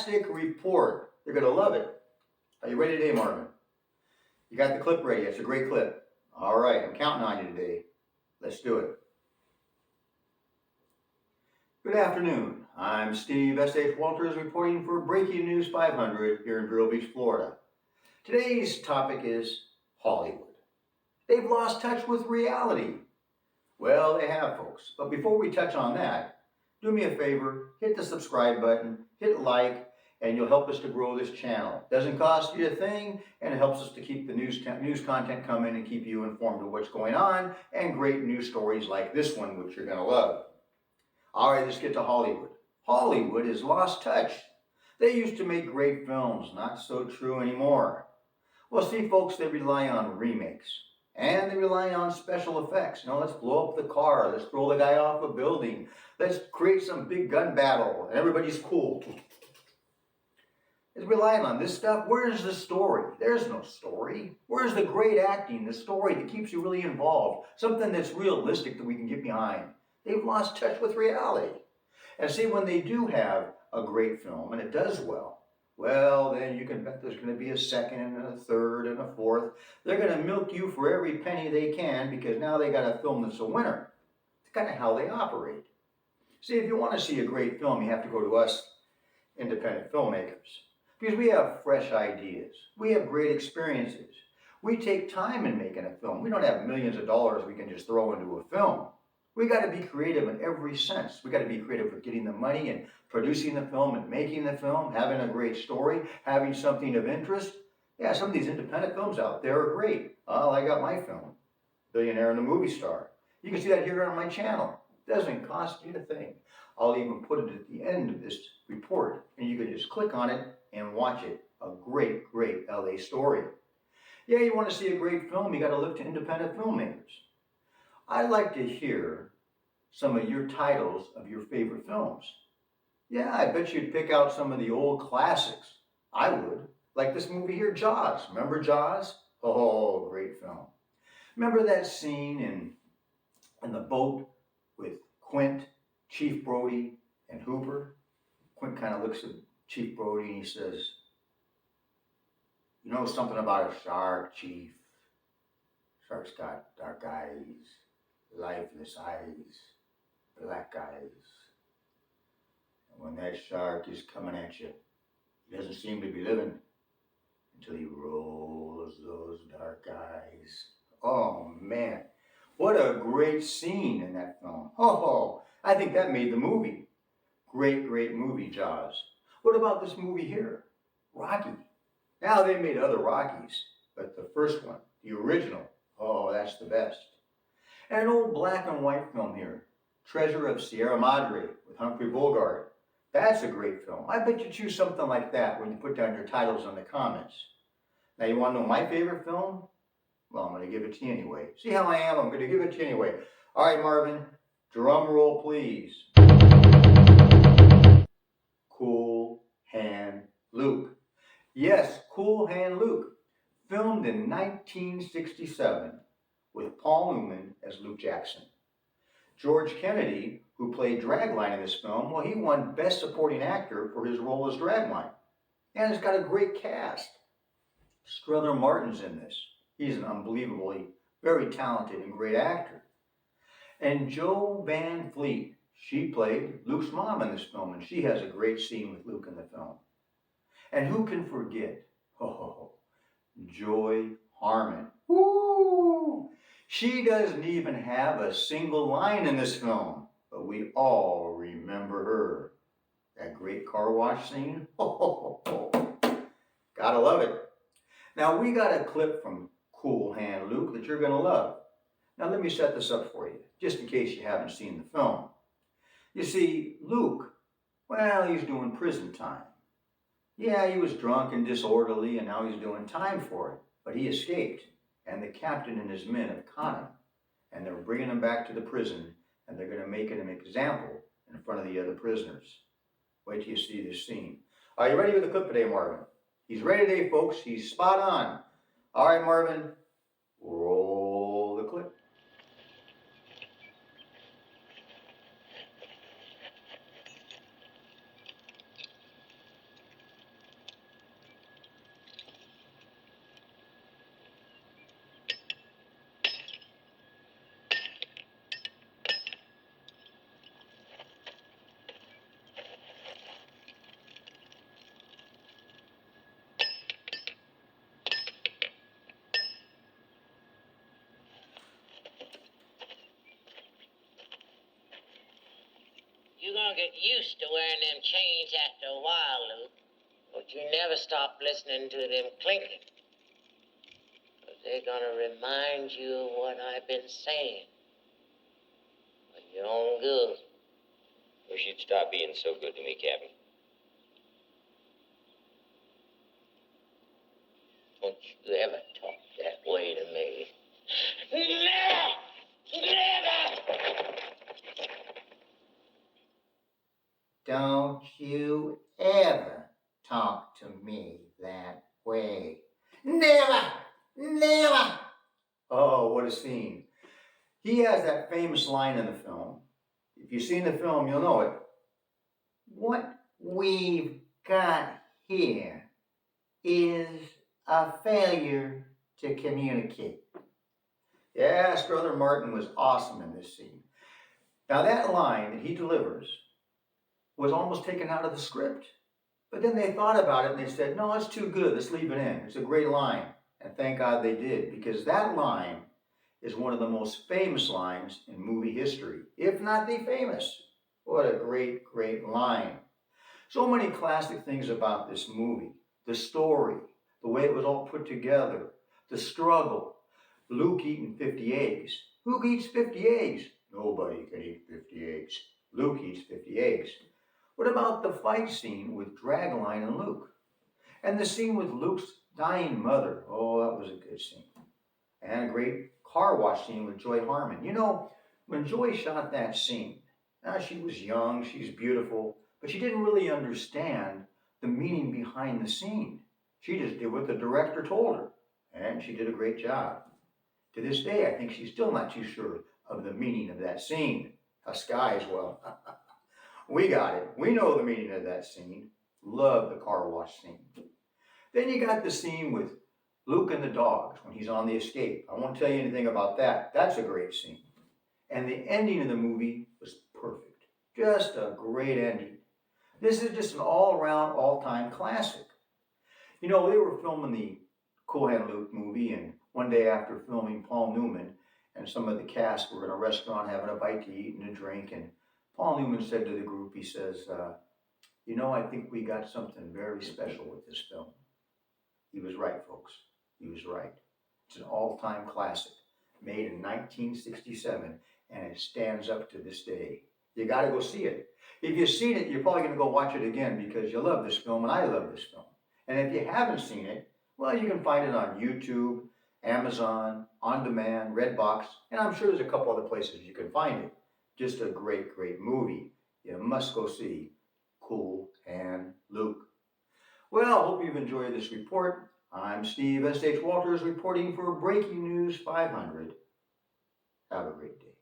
fantastic report. You're going to love it. Are you ready today, Marvin? You got the clip ready. It's a great clip. All right, I'm counting on you today. Let's do it. Good afternoon. I'm Steve S.H. Walters reporting for Breaking News 500 here in Vero Beach, Florida. Today's topic is Hollywood. They've lost touch with reality. Well, they have, folks. But before we touch on that, do me a favor, hit the subscribe button, hit like, and you'll help us to grow this channel. Doesn't cost you a thing, and it helps us to keep the news content coming and keep you informed of what's going on, and great news stories like this one, which you're going to love. All right, let's get to Hollywood. Hollywood has lost touch. They used to make great films, not so true anymore. Well, see, folks, they rely on remakes, and they rely on special effects. You know, let's blow up the car, let's throw the guy off a building, let's create some big gun battle, and everybody's cool. It's relying on this stuff. Where's the story? There's no story. Where's the great acting, the story that keeps you really involved, something that's realistic that we can get behind? They've lost touch with reality. And see, when they do have a great film and it does well, then you can bet there's going to be a second and a third and a fourth. They're going to milk you for every penny they can because now they got a film that's a winner. It's kind of how they operate. See, if you want to see a great film, you have to go to us independent filmmakers because we have fresh ideas. We have great experiences. We take time in making a film. We don't have millions of dollars we can just throw into a film. We got to be creative in every sense. We got to be creative with getting the money and producing the film and making the film, having a great story, having something of interest. Yeah, some of these independent films out there are great. Well, I got my film, Billionaire and the Movie Star. You can see that here on my channel. It doesn't cost you a thing. I'll even put it at the end of this report, and you can just click on it and watch it. A great, great LA story. Yeah, you want to see a great film, you got to look to independent filmmakers. I'd like to hear some of your titles of your favorite films. Yeah, I bet you'd pick out some of the old classics. I would. Like this movie here, Jaws. Remember Jaws? Oh, great film. Remember that scene in the boat with Quint, Chief Brody, and Hooper? Quint kind of looks at Chief Brody and he says, "You know something about a shark, Chief? Shark's got dark eyes, lifeless eyes, black eyes. And when that shark is coming at you, he doesn't seem to be living until he rolls those dark eyes." Oh man, what a great scene in that film. Oh, I think that made the movie. Great, great movie, Jaws. What about this movie here? Rocky. Now they made other Rockies, but the first one, the original, oh, that's the best. And an old black and white film here, Treasure of Sierra Madre with Humphrey Bogart. That's a great film. I bet you choose something like that when you put down your titles in the comments. Now you want to know my favorite film? Well, I'm going to give it to you anyway. See how I am? I'm going to give it to you anyway. All right, Marvin, drum roll, please. Cool Hand Luke. Yes, Cool Hand Luke. Filmed in 1967 with Paul Newman as Luke Jackson. George Kennedy, who played Dragline in this film, well, he won Best Supporting Actor for his role as Dragline. And it's got a great cast. Strother Martin's in this. He's an unbelievably very talented and great actor. And Jo Van Fleet, she played Luke's mom in this film, and she has a great scene with Luke in the film. And who can forget, Joy Harmon. Woo! She doesn't even have a single line in this film, but we all remember her. That great car wash scene. Gotta love it. Now we got a clip from Cool Hand Luke that you're gonna love. Now let me set this up for you, just in case you haven't seen the film. You see, Luke, well, he's doing prison time. Yeah, he was drunk and disorderly, and now he's doing time for it. But he escaped, and the captain and his men have caught him. And they're bringing him back to the prison, and they're going to make an example in front of the other prisoners. Wait till you see this scene. Are you ready with the clip today, Marvin? He's ready today, folks. He's spot on. All right, Marvin, roll the clip. You're gonna get used to wearing them chains after a while, Luke. But you never stop listening to them clinking. Because they're gonna remind you of what I've been saying. For your own good. Wish you'd stop being so good to me, Captain. Don't you ever talk that way to me. Never! Never! Don't you ever talk to me that way. Never! Never! Oh, what a scene. He has that famous line in the film. If you've seen the film, you'll know it. What we've got here is a failure to communicate. Yes, Brother Martin was awesome in this scene. Now that line that he delivers was almost taken out of the script. But then they thought about it and they said, no, it's too good. Let's leave it in. It's a great line. And thank God they did, because that line is one of the most famous lines in movie history, if not the famous. What a great, great line. So many classic things about this movie. The story, the way it was all put together, the struggle, Luke eating 50 eggs. Who eats 50 eggs? Nobody can eat 50 eggs. Luke eats 50 eggs. What about the fight scene with Dragline and Luke? And the scene with Luke's dying mother. Oh, that was a good scene. And a great car wash scene with Joy Harmon. You know, when Joy shot that scene, now she was young, she's beautiful, but she didn't really understand the meaning behind the scene. She just did what the director told her, and she did a great job. To this day, I think she's still not too sure of the meaning of that scene. Us guys, well, we got it. We know the meaning of that scene. Love the car wash scene. Then you got the scene with Luke and the dogs when he's on the escape. I won't tell you anything about that. That's a great scene. And the ending of the movie was perfect. Just a great ending. This is just an all-around, all-time classic. You know, they were filming the Cool Hand Luke movie, and one day after filming, Paul Newman and some of the cast were in a restaurant having a bite to eat and a drink, and Paul Newman said to the group, he says, you know, I think we got something very special with this film. He was right, folks. He was right. It's an all-time classic, made in 1967, and it stands up to this day. You got to go see it. If you've seen it, you're probably going to go watch it again because you love this film, and I love this film. And if you haven't seen it, well, you can find it on YouTube, Amazon, On Demand, Redbox, and I'm sure there's a couple other places you can find it. Just a great, great movie. You must go see Cool Hand Luke. Well, I hope you've enjoyed this report. I'm Steve S.H. Walters reporting for Breaking News 500. Have a great day.